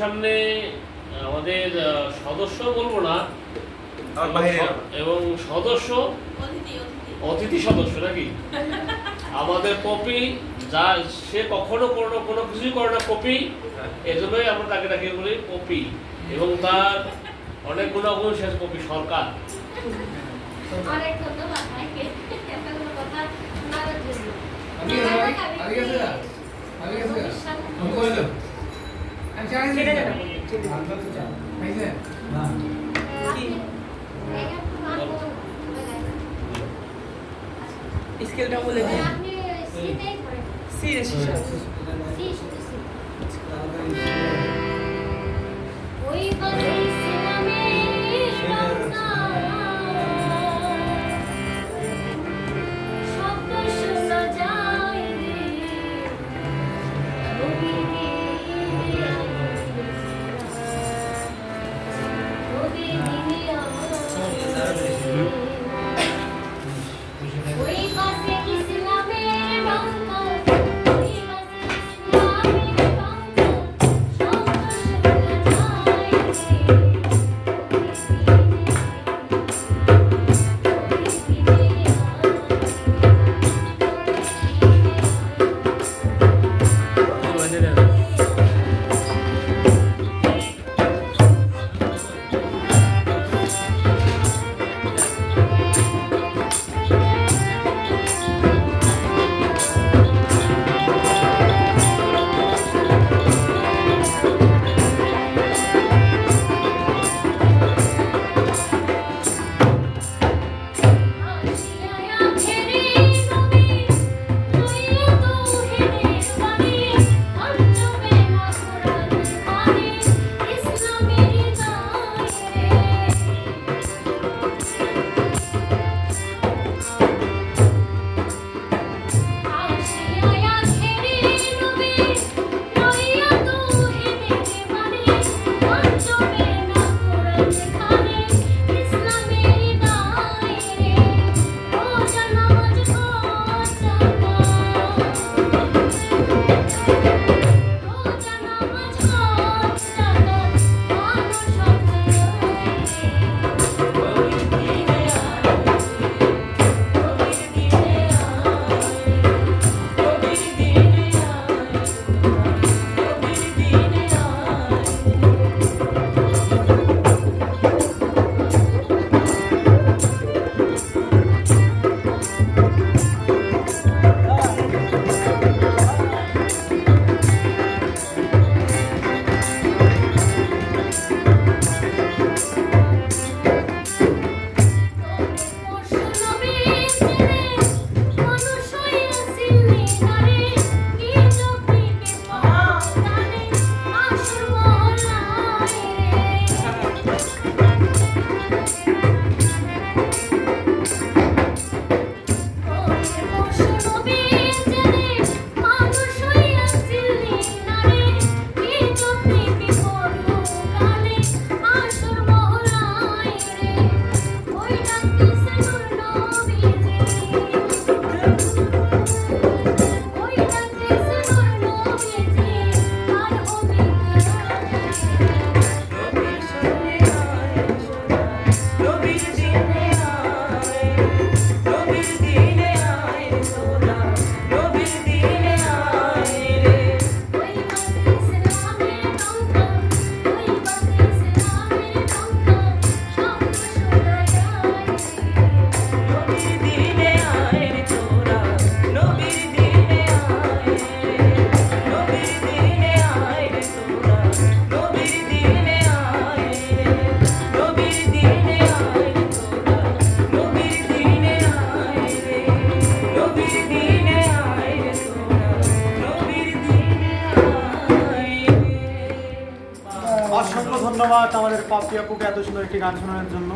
সামনে আমাদের সদস্য বলবো না এবং সদস্য অতিথি সদস্য নাকি আমাদের পপি, যা সে কখনো কোনো কিছুই করে না পপি, এজন্যই আমরা তাকে ডাকি বলি পপি, এবং তার অনেক গুণাগুণ শেষ পপি সরকার। অনেক ধন্যবাদ ভাইকে এতগুলো কথা শোনানোর জন্য। স্কেলটা বলে দিন। আপনি সিটাই করেন। সি রে সি। ওই বলেছিলামে বাংলা শব্দ শোনা যায় রে ওই পাশে ইসলামের বাংলা ওই পাশে ইসলামের বাংলা শব্দ শোনা যায় অসংখ্য ধন্যবাদ আমাদের পাপি আপুকে এত সুন্দর একটি গান শোনানোর জন্য।